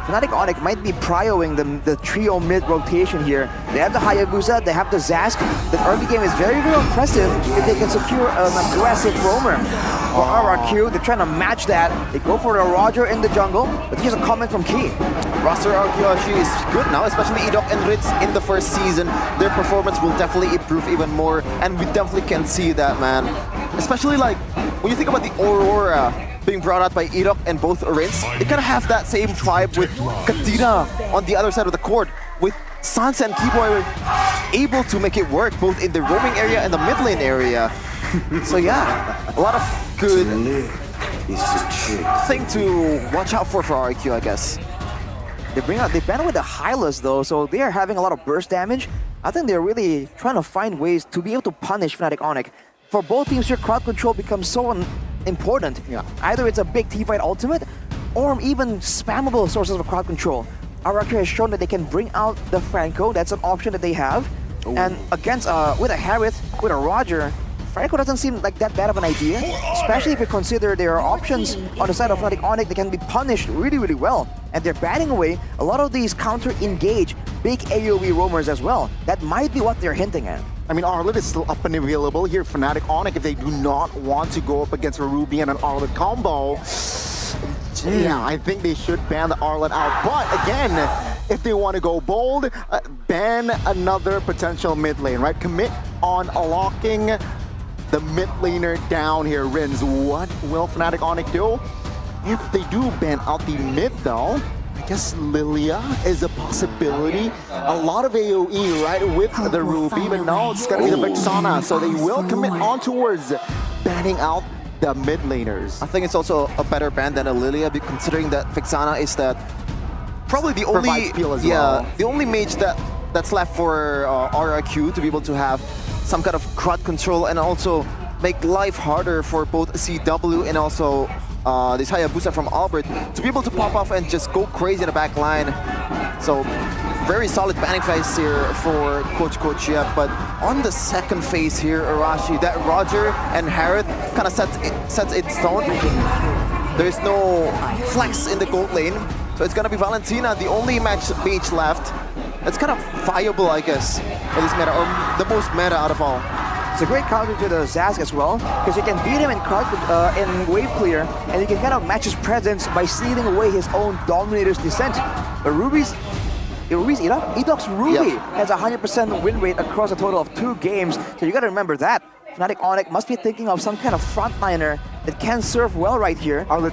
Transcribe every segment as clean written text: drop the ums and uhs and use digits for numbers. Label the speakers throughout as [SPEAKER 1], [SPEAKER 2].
[SPEAKER 1] Fnatic ONIC might be prioing the trio mid rotation here. They have the Hayabusa, they have the Zask. The early game is very, very impressive if they can secure an aggressive roamer. For RRQ, they're trying to match that. They go for the Roger in the jungle, but here's a comment from Key.
[SPEAKER 2] Roster RRQ is good now, especially Edok and Ritz in the first season. Their performance will definitely improve even more, and we definitely can see that, man. Especially like, when you think about the Aurora being brought out by Edok and both Ritz, they kind of have that same vibe with Katina on the other side of the court, with Sans and Keyboy able to make it work both in the roaming area and the mid lane area. So yeah, a lot of good thing to watch out for RRQ, I guess.
[SPEAKER 1] They ban with the Hylas though, so they are having a lot of burst damage. I think they're really trying to find ways to be able to punish Fnatic ONIC. For both teams here, crowd control becomes so important. Yeah. Either it's a big T-fight ultimate, or even spammable sources of crowd control. RRQ has shown that they can bring out the Franco, that's an option that they have. Ooh. And against, with a Harith, with a Roger, Franco doesn't seem like that bad of an idea, especially if you consider there are options on the side of Fnatic ONIC that can be punished really, really well. And they're batting away a lot of these counter-engage big AoE roamers as well. That might be what they're hinting at.
[SPEAKER 3] I mean, Arlet is still up and available here. Fnatic ONIC, if they do not want to go up against a Ruby and an Arlet combo, yeah, I think they should ban the Arlet out. But again, if they want to go bold, ban another potential mid lane, right? Commit on locking the mid laner down here, Rins. What will Fnatic ONIC do? If they do ban out the mid though, I guess Lilia is a possibility. A lot of AoE, right, with the Ruby, but now it's gonna be the Vexana, so they will commit on towards banning out the mid laners.
[SPEAKER 2] I think it's also a better ban than a Lilia, considering that Vexana is that probably the only the only mage that's left for RRQ to be able to have some kind of crowd control and also make life harder for both CW and also this Hayabusa from Albert to be able to pop off and just go crazy in the back line. So very solid banning phase here for Coach Yep, but on the second phase here, Arashi, that Roger and Harith kind of sets its tone. There's no flex in the gold lane, so it's gonna be Valentina, the only mage left. It's kind of viable, I guess, for this meta, or the most meta out of all.
[SPEAKER 1] It's a great counter to the Zask as well, because you can beat him in wave clear, and you can kind of match his presence by stealing away his own Dominator's Descent. But Edok's Ruby has a 100% win rate across a total of 2 games, so you gotta remember that. Fnatic ONIC must be thinking of some kind of frontliner that can serve well right here. But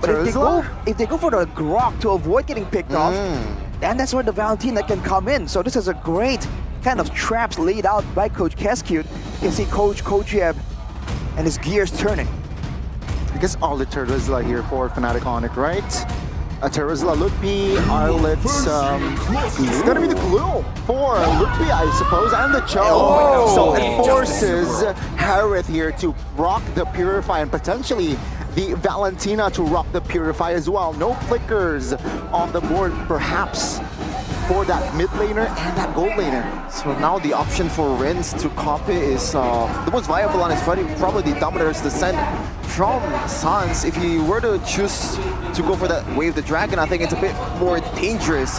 [SPEAKER 1] if they go for the Grok to avoid getting picked off, and that's where the Valentina can come in. So this is a great kind of traps laid out by Coach Keskute. You can see Coach Yeb and his gears turning.
[SPEAKER 3] I guess all the Terizla here for Fnatic ONIC, right? Terizla, Ludpi, Arlet, it's gonna be the glue for Ludpi, I suppose, and the Cho. So it forces Harith here to rock the Purify and potentially the Valentina to rock the Purify as well. No flickers on the board, perhaps, for that mid laner and that gold laner.
[SPEAKER 2] So now the option for Rins to copy is the most viable one is probably the Dominator's Descent from Sans. If he were to choose to go for that Wave the Dragon, I think it's a bit more dangerous.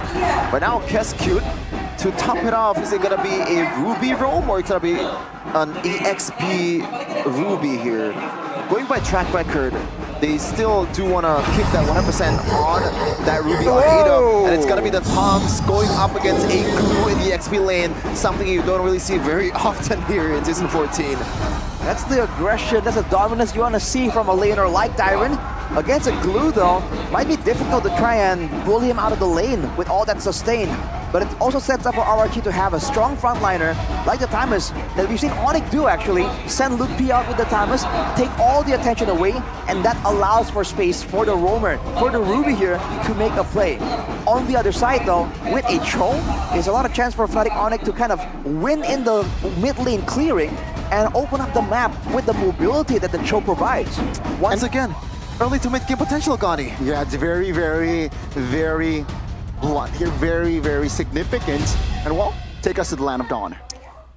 [SPEAKER 2] But now Keskute, to top it off, is it gonna be a Ruby roam or it's gonna be an EXP Ruby here? Going by track record, they still do want to keep that 100% on that Ruby on Edok, and it's gonna be the Toms going up against a glue in the XP lane, something you don't really see very often here in Season 14.
[SPEAKER 1] That's the aggression, that's the dominance you want to see from a laner like Dyron. Against a glue though, might be difficult to try and pull him out of the lane with all that sustain. But it also sets up for RRQ to have a strong frontliner like the Timus that we've seen ONIC do actually. Send Ludpi out with the Timus, take all the attention away, and that allows for space for the roamer, for the Ruby here to make a play. On the other side though, with a Cho, there's a lot of chance for Fnatic ONIC to kind of win in the mid lane clearing and open up the map with the mobility that the Cho provides.
[SPEAKER 2] Once again, early to mid game potential, Gani.
[SPEAKER 3] Yeah, it's very, very, very blunt here, very, very significant. And well, take us to the Land of Dawn.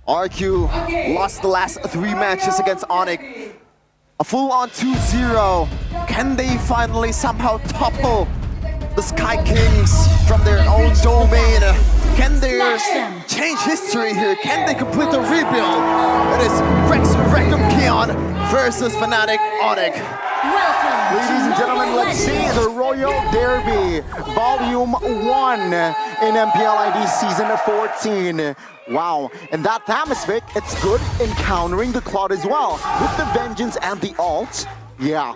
[SPEAKER 2] RRQ lost the last 3 matches against ONIC. A full-on 2-0. Can they finally somehow topple the Sky Kings from their own domain. Can they change history here? Can they complete the rebuild? It is Rex Rectum Keon versus Fnatic ONIC.
[SPEAKER 3] Ladies and gentlemen, let's see the Royal Derby, Volume 1 in MPL ID Season 14. Wow, and that Thamisvic, it's good in countering the Cloud as well. With the Vengeance and the ult, yeah,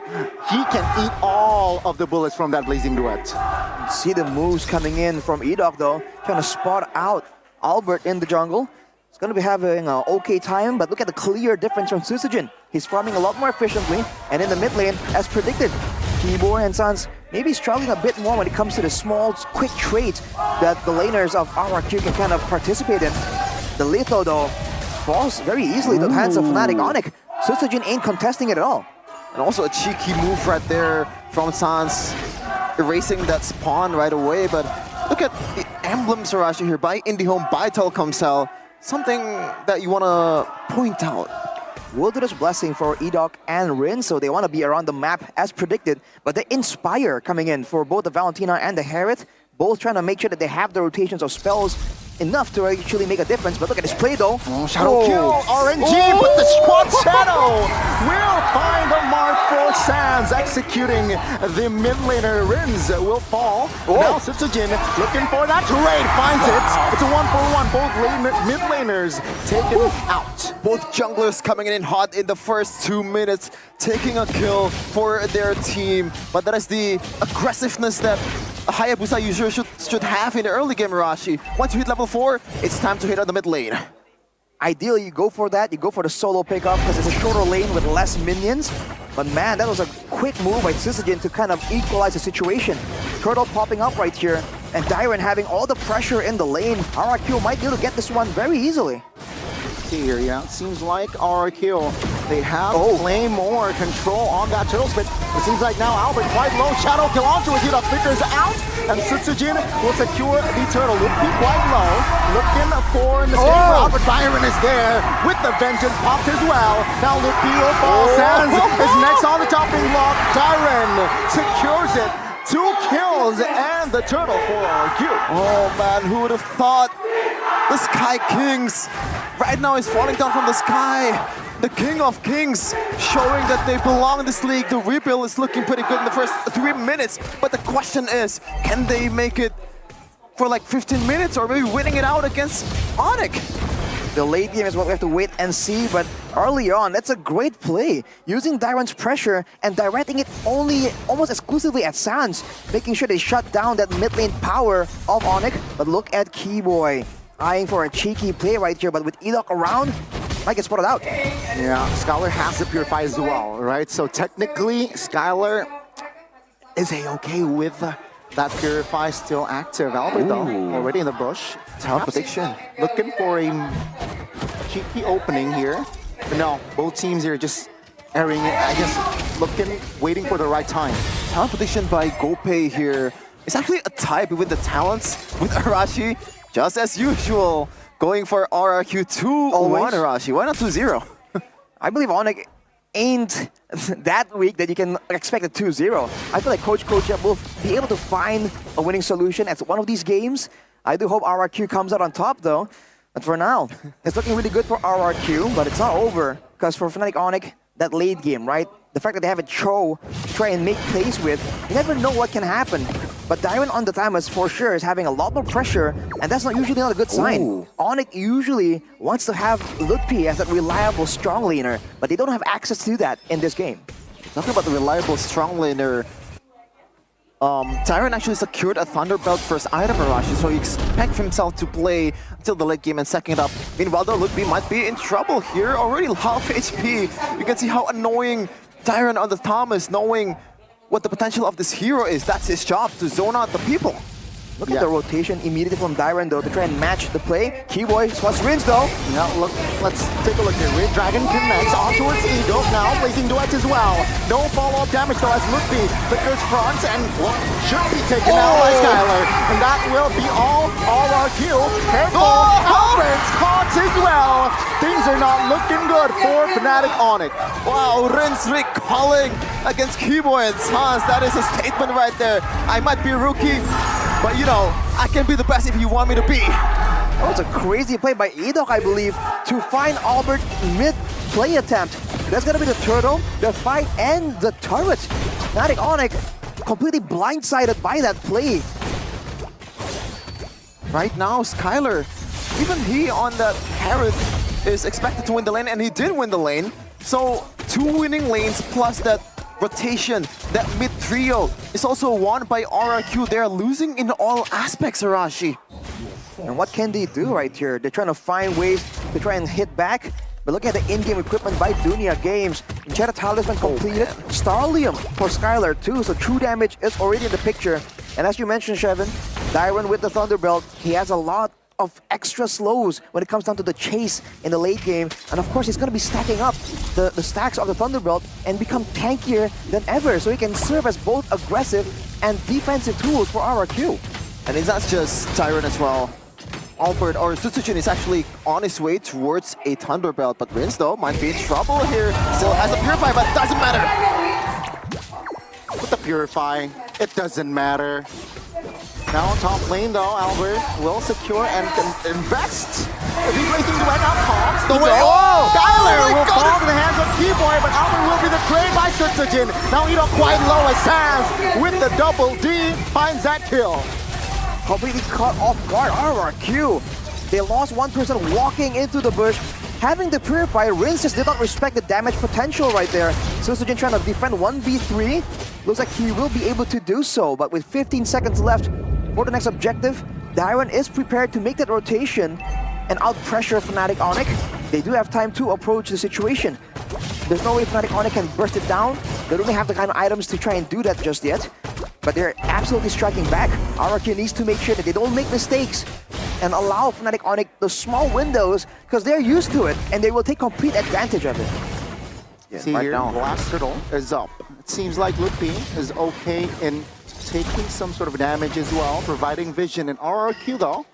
[SPEAKER 3] he can eat all of the bullets from that Blazing Duet.
[SPEAKER 1] See the moves coming in from Edok though, trying to spot out Albert in the jungle. He's going to be having an okay time, but look at the clear difference from Susujin. He's farming a lot more efficiently, and in the mid lane, as predicted, Keyboy and Sons maybe struggling a bit more when it comes to the small, quick trades that the laners of RRQ can kind of participate in. The Litho though falls very easily to the hands of Fnatic ONIC. Susujin ain't contesting it at all.
[SPEAKER 2] And also a cheeky move right there from Sans, erasing that spawn right away. But look at the emblems Arashi here by IndieHome, by Telkomsel. Something that you want to point out.
[SPEAKER 1] Wilderness Blessing for Edok and Rin, so they want to be around the map as predicted. But the Inspire coming in for both the Valentina and the Hereth, both trying to make sure that they have the rotations of spells enough to actually make a difference. But look at this play though.
[SPEAKER 3] Oh, Shadow kill, RNG, but the squad Shadow will find the mark for Sands, executing the mid laner. Rins will fall. Now Susujin looking for that trade, finds it. It's a 1-for-1, both mid laners taken out.
[SPEAKER 2] Both junglers coming in hot in the first 2 minutes, taking a kill for their team. But that is the aggressiveness that a Hayabusa user should have in the early game, Arashi. Once you hit level 4, it's time to hit on the mid lane.
[SPEAKER 1] Ideally, you go for that. You go for the solo pickup because it's a shorter lane with less minions. But man, that was a quick move by Susujin to kind of equalize the situation. Turtle popping up right here, and Dyron having all the pressure in the lane. RRQ might be able to get this one very easily.
[SPEAKER 3] Here, yeah, it seems like RRQ, they have way more control on that turtle spit. It seems like now Albert quite low, Shadow kill onto it, Edok flickers out, and Susujin will secure the turtle. Would be quite low, looking for the same route, but Byron is there with the Vengeance popped as well. Now Lupi will fall, Sands is next on the topping block, Dyron secures it. 2 kills and the turtle for RRQ.
[SPEAKER 2] Oh man, who would have thought? The Sky Kings right now is falling down from the sky. The King of Kings showing that they belong in this league. The rebuild is looking pretty good in the first 3 minutes. But the question is, can they make it for like 15 minutes or maybe winning it out against ONIC?
[SPEAKER 1] The late game is what we have to wait and see, but early on, that's a great play. Using Dyron's pressure and directing it almost exclusively at Sans, making sure they shut down that mid lane power of ONIC. But look at Keyboy, eyeing for a cheeky play right here, but with Edok around, might get spotted out.
[SPEAKER 3] Yeah, Skylar has to purify as well, right? So technically, Skylar is a-okay with that purify still active. Albert though, already in the bush.
[SPEAKER 2] Teleportation.
[SPEAKER 3] Looking for a cheeky opening here. But no, both teams here just airing it, I guess, looking, waiting for the right time.
[SPEAKER 2] Teleportation by Gopay here. It's actually a tie between the talents with Arashi. Just as usual, going for RRQ 2-1 Arashi. Why not 2-0?
[SPEAKER 1] I believe ONIC ain't that weak that you can expect a 2-0. I feel like Coach will be able to find a winning solution at one of these games. I do hope RRQ comes out on top though. But for now, it's looking really good for RRQ, but it's not over. Because for Fnatic ONIC, that late game, right? The fact that they have a Cho to try and make plays with, you never know what can happen. But Dyron on the Timus for sure is having a lot more pressure, and that's usually not a good sign. ONIC usually wants to have Lupi as that reliable strong laner, but they don't have access to that in this game.
[SPEAKER 2] Talking about the reliable strong laner, Dyron actually secured a Thunderbelt first item, Arashi, so he expects himself to play until the late game and second it up. Meanwhile, though, Lupi might be in trouble here, already half HP. You can see how annoying Dyron on the Thomas, knowing what the potential of this hero is. That's his job, to zone out the people.
[SPEAKER 1] Look at the rotation immediately from Dyron though to try and match the play. Keyboy spots Rins though.
[SPEAKER 3] Now look, let's take a look here. Red Dragon connects on towards Eagle. Now placing duets as well. No follow-up damage though as Lupi flickers front and should be taken out by Skylar. And that will be all RRQ. Careful, Albert's caught as well. things are not looking good for Fnatic ONIC.
[SPEAKER 2] Wow, Rin's recalling against Keyboy and Sans. That is a statement right there. I might be a rookie, but you know, I can be the best if you want me to be.
[SPEAKER 1] That was a crazy play by Edok, I believe, to find Albert mid-play attempt. That's gonna be the turtle, the fight, and the turret. Fnatic ONIC completely blindsided by that play.
[SPEAKER 2] Right now, Skylar, even he on that carrot is expected to win the lane, and he did win the lane. So 2 winning lanes plus that rotation, that mid trio is also won by RRQ. They're losing in all aspects, Arashi.
[SPEAKER 1] And what can they do right here? They're trying to find ways to try and hit back. But look at the in-game equipment by Dunia Games. Jetta Talisman completed. Starlium for Skylar too, so true damage is already in the picture. And as you mentioned, Shevin, Dyron with the Thunderbelt, he has a lot of extra slows when it comes down to the chase in the late game. And of course, he's going to be stacking up the stacks of the Thunderbelt and become tankier than ever. So he can serve as both aggressive and defensive tools for RRQ.
[SPEAKER 2] And it's not just Tyron as well. Albert or Sutsujin is actually on his way towards a Thunderbelt, but Rin's though might be in trouble here. Still has a Purify, but it doesn't matter.
[SPEAKER 3] With the Purify, it doesn't matter. Now on top lane though, Albert will secure and invest. If he plays into an outcomes,
[SPEAKER 2] No way!
[SPEAKER 3] Oh! Skylar will
[SPEAKER 2] God.
[SPEAKER 3] fall to the hands of Keyboy, but Albert will be the trade by Sutsujin. Now Edok quite low as Sans with the double D finds that kill.
[SPEAKER 1] Completely caught off guard, RRQ. They lost one person walking into the bush. Having the Purify, Rin's just did not respect the damage potential right there. Sutsujin trying to defend 1v3. Looks like he will be able to do so, but with 15 seconds left for the next objective, Dyron is prepared to make that rotation and out-pressure Fnatic ONIC. They do have time to approach the situation. There's no way Fnatic ONIC can burst it down. They don't have the kind of items to try and do that just yet. But they're absolutely striking back. RRQ needs to make sure that they don't make mistakes and allow Fnatic ONIC those small windows because they're used to it and they will take complete advantage of it.
[SPEAKER 3] Yeah, see right here, now, Blast Turtle is up. It seems like Ludwig is okay in taking some sort of damage as well, providing vision. And RRQ though,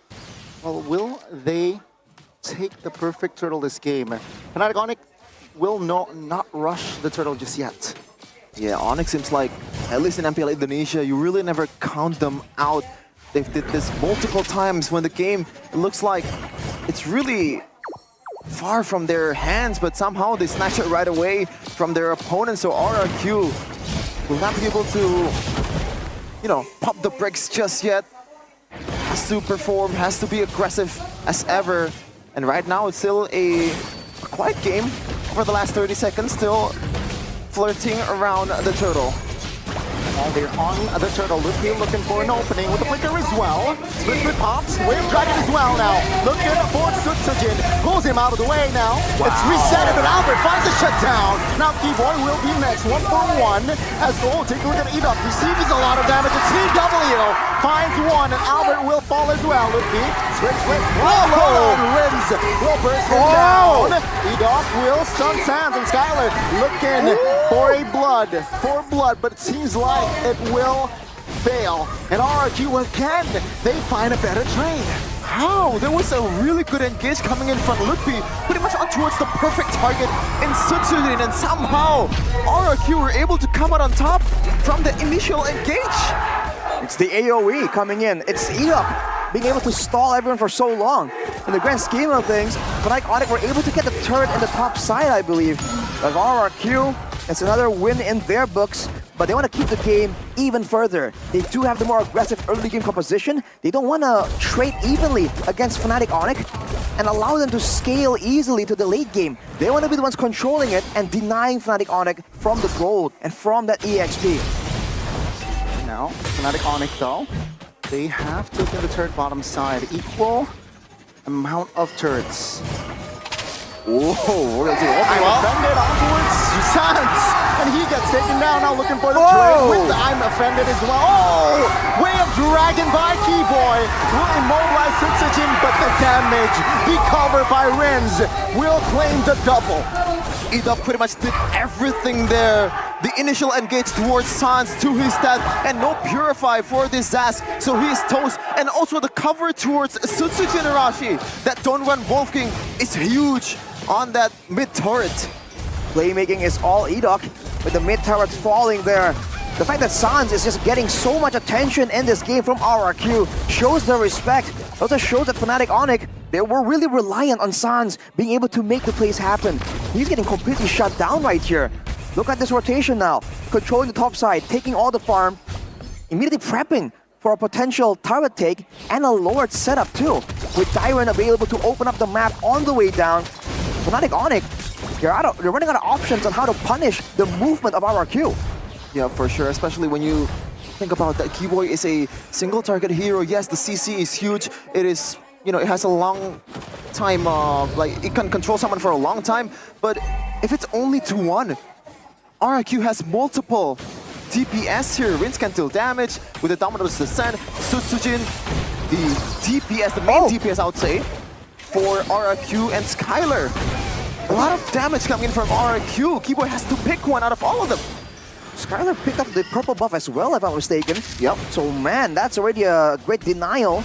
[SPEAKER 3] well, will they take the perfect turtle this game? Fnatic ONIC will not rush the turtle just yet.
[SPEAKER 2] Yeah, ONIC seems like, at least in MPL Indonesia, you really never count them out. They've did this multiple times when the game, it looks like it's really far from their hands, but somehow they snatch it right away from their opponents. So RRQ will not be able to, you know, pop the brakes just yet. Has to perform, has to be aggressive as ever. And right now it's still a quiet game for the last 30 seconds, still flirting around the turtle.
[SPEAKER 3] While they're on the turtle, Ludwig looking for an opening with the flicker as well. Split pops, Wave Dragon as well now. Looking for Sutsujin, pulls him out of the way now. Wow. It's resetted, but Albert finds a shutdown. Now Keyboy will be next, 1-for-1. As Gold take a look at Edok, receives a lot of damage. It's CW finds one, and Albert will fall as well. Ludwig, switch, whoa! Rims will burst him down. Edok will stun Sans, and Skylar looking for a blood, but it seems like it will fail. And RRQ again, they find a better trade.
[SPEAKER 2] How? There was a really good engage coming in from Ludwig, pretty much on towards the perfect target in Sutsujin, and somehow RRQ were able to come out on top from the initial engage.
[SPEAKER 1] It's the AoE coming in. It's Edok being able to stall everyone for so long. In the grand scheme of things, Fnatic ONIC were able to get the turret in the top side, I believe. Of RRQ, it's another win in their books, but they want to keep the game even further. They do have the more aggressive early game composition. They don't want to trade evenly against Fnatic ONIC and allow them to scale easily to the late game. They want to be the ones controlling it and denying Fnatic ONIC from the gold and from that EXP.
[SPEAKER 3] Now, Fnatic ONIC though, they have taken the turret bottom side. Equal amount of turrets.
[SPEAKER 2] Whoa,
[SPEAKER 3] I'm offended onwards, Sans, and he gets taken down. Now looking for the trade with the I'm offended as well. Oh, Wave Dragon by Keyboy will immobilize Sutsujin, but the damage, the cover by Renz, will claim the double.
[SPEAKER 2] Edok pretty much did everything there. The initial engage towards Sans to his death, and no Purify for this Zaz, so he is toast. And also the cover towards Sutsujin Arashi. That don't run Wolf King is huge. on that mid turret.
[SPEAKER 1] Playmaking is all Edok, with the mid turrets falling there. The fact that Sans is just getting so much attention in this game from RRQ shows the respect. Also shows that Fnatic ONIC, they were really reliant on Sans being able to make the plays happen. He's getting completely shut down right here. Look at this rotation now. Controlling the top side, taking all the farm, immediately prepping for a potential turret take and a Lord setup too. With Dyron available to open up the map on the way down, Fnatic ONIC, they're running out of options on how to punish the movement of RRQ.
[SPEAKER 2] Yeah, for sure, especially when you think about that Keyboy is a single target hero. Yes, the CC is huge. It is, you know, it has a long time, like it can control someone for a long time, but if it's only 2-1, RRQ has multiple DPS here. Rinse can deal damage with the Dominus Descent. Sutsujin, the DPS, the main DPS I would say, for RRQ and Skylar. A lot of damage coming in from RRQ. Keyboy has to pick one out of all of them.
[SPEAKER 1] Skylar picked up the purple buff as well, if I'm mistaken.
[SPEAKER 2] Yep.
[SPEAKER 1] So man, that's already a great denial.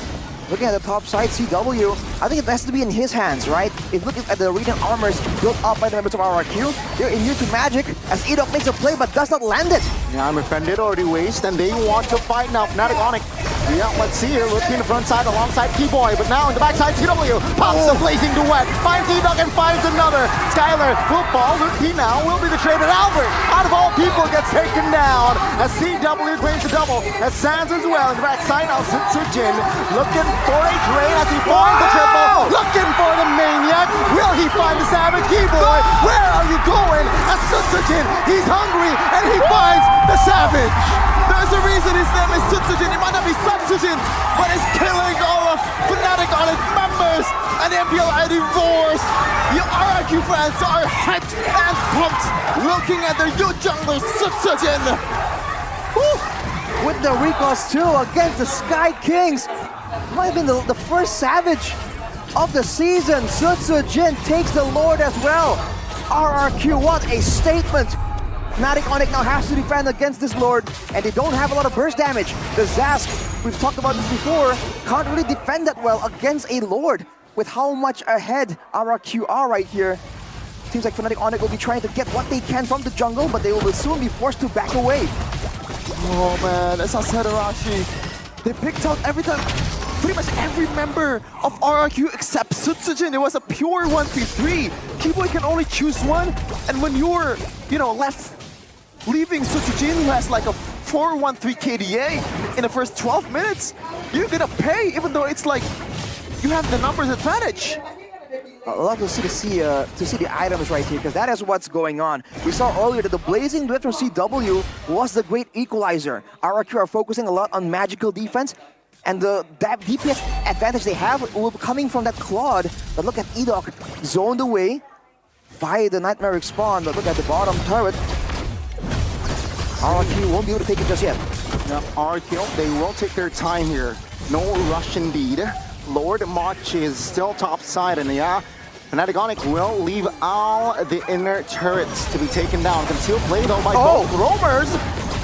[SPEAKER 1] Looking at the top side, CW, I think it has to be in his hands, right? If looking at the Radiant armors built up by the members of RRQ, they're immune to magic as Edok makes a play but does not land it.
[SPEAKER 3] Yeah, I'm offended, already waste, and they want to fight now. Fnatic ONIC. Yeah, let's see here. Looking in the front side alongside Keyboy, but now in the backside, CW pops a blazing duet, finds Edok and finds another. Skylar will fall. He now will be the traded Albert. Out of all people, gets taken down as CW claims the double. As Sans as well in the backside. Now Sutsujin looking for a trade as he finds the triple. Looking for the maniac. Will he find the savage? Keyboy, where are you going? As Sutsujin, he's hungry and he finds the savage.
[SPEAKER 2] There's a reason his name is Sutsujin. It might not be Sutsujin, but it's killing all of Fnatic ONIC members. And the MPL are divorced. You RRQ fans are hyped and pumped looking at their new jungler Sutsujin.
[SPEAKER 1] With the recalls too against the Sky Kings. Might have been the first savage of the season. Sutsujin takes the Lord as well. RRQ, what a statement. Fnatic ONIC now has to defend against this Lord, and they don't have a lot of burst damage. The Zask, we've talked about this before, can't really defend that well against a Lord with how much ahead RRQ are right here. Seems like Fnatic ONIC will be trying to get what they can from the jungle, but they will soon be forced to back away.
[SPEAKER 2] Oh man, as I said, Arashi, they picked out pretty much every member of RRQ except Sutsujin. It was a pure 1v3. Keyboy can only choose one, and when you're, you know, leaving Sutsujin, who has like a 4-1-3 KDA in the first 12 minutes, you're gonna pay, even though it's like you have the numbers advantage.
[SPEAKER 1] I love to see the items right here, because that is what's going on. We saw earlier that the blazing duet from CW was the great equalizer. RRQ are focusing a lot on magical defense, and that DPS advantage they have will be coming from that Claude. But look at Edok zoned away by the Nightmare Spawn. But look at the bottom turret. RRQ won't be able to take it just yet.
[SPEAKER 3] Yeah, RRQ, they will take their time here. No rush indeed. Lord March is still top side, and yeah, Fnatic ONIC will leave all the inner turrets to be taken down. Concealed play though by both roamers.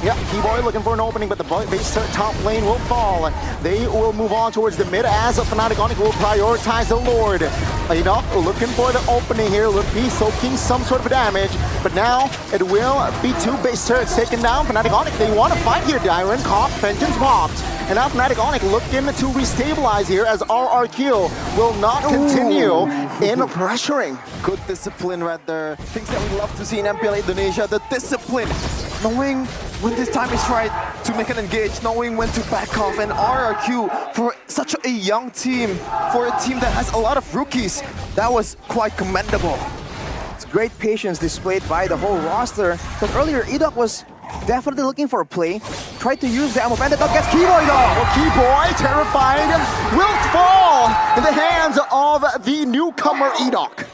[SPEAKER 3] Yeah, Keyboy looking for an opening, but the base top lane will fall. They will move on towards the mid as Fnatic ONIC will prioritize the Lord. Edok looking for the opening here, will be soaking some sort of damage, but now it will be two base turrets taken down. Fnatic ONIC, they want to fight here. Dyron, Cop, Vengeance popped. And now Fnatic ONIC looking to restabilize here as RRQ will not continue in pressuring.
[SPEAKER 2] Good discipline right there. Things that we love to see in MPL Indonesia, the discipline. Knowing when this time is right to make an engage, knowing when to back off, and RRQ for such a young team, for a team that has a lot of rookies, that was quite commendable.
[SPEAKER 1] It's great patience displayed by the whole roster, because earlier Edok was definitely looking for a play, tried to use the ammo bandit against Keyboy though.
[SPEAKER 3] Well, Keyboy, terrified, will fall in the hands of the newcomer Edok.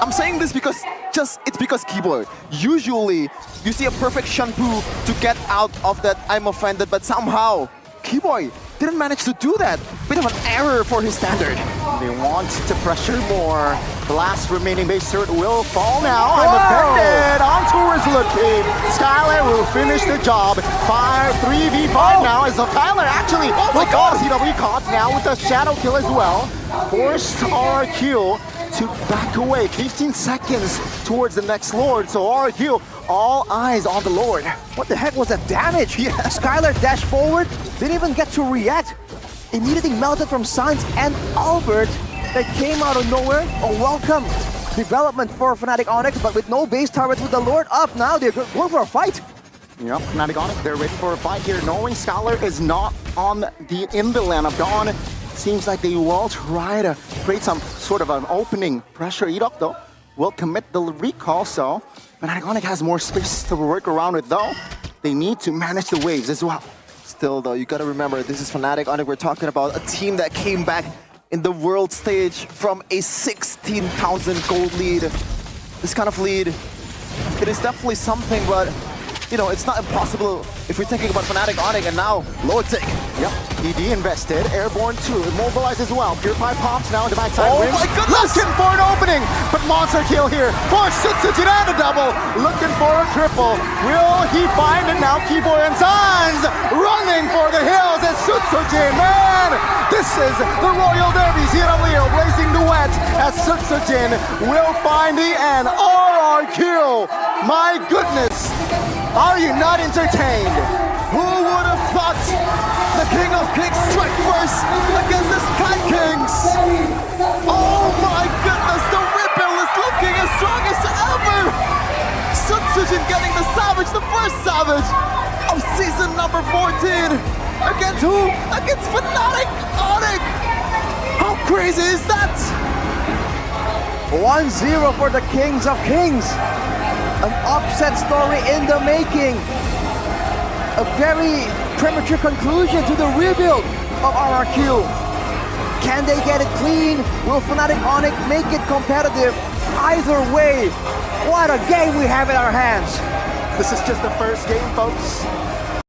[SPEAKER 2] I'm saying this because it's because Keyboy. Usually, you see a perfect Shanpu to get out of that I'm offended, but somehow Keyboy didn't manage to do that. Bit of an error for his standard.
[SPEAKER 3] They want to pressure more. The last remaining base turret will fall now. I'm offended on towards Looking. Skylar will finish the job. 3v5 now as Skylar actually, oh my god, CW caught now with a shadow kill as well. Forced RRQ to back away. 15 seconds towards the next Lord. So RRQ, all eyes on the Lord.
[SPEAKER 1] What the heck was that damage? Yeah. Skylar dashed forward, didn't even get to react. Immediately melted from Signs and Albert that came out of nowhere. A welcome development for Fnatic ONIC, but with no base turrets, with the Lord up now, they're going for a fight.
[SPEAKER 3] Yep, Fnatic ONIC, they're ready for a fight here, knowing Skylar is not in the land of Dawn. Seems like they will try to create some sort of an opening. Pressure Edok, though, will commit the recall, so Fnatic ONIC has more space to work around with, though. They need to manage the waves as well.
[SPEAKER 2] Still, though, you gotta remember, this is Fnatic ONIC. We're talking about a team that came back in the world stage from a 16,000 gold lead. This kind of lead, it is definitely something, but you know, it's not impossible if we're thinking about Fnatic ONIC and now Lotic.
[SPEAKER 3] Yep, ED invested, Airborne 2, immobilized as well. Purify pops now in the backside.
[SPEAKER 2] Oh
[SPEAKER 3] wins.
[SPEAKER 2] my goodness!
[SPEAKER 3] Looking for an opening, but monster kill here for Sutsujin and a double. Looking for a triple. Will he find it now? Keyboard and Signs running for the hills as Sutsujin, man! This is the Royal Derby. Zero Leo blazing the wet as Sutsujin will find the end. RRQ, my goodness! Are you not entertained?
[SPEAKER 2] Who would have thought the King of Kings strike first against the Sky Kings? Oh my goodness, the Ripple is looking as strong as ever! Sutsujin getting the Savage, the first Savage of season number 14. Against who? Against Fnatic ONIC! How crazy is that?
[SPEAKER 1] 1-0 for the Kings of Kings. An upset story in the making. A very premature conclusion to the rebuild of RRQ. Can they get it clean? Will Fnatic ONIC make it competitive? Either way, what a game we have in our hands.
[SPEAKER 3] This is just the first game, folks.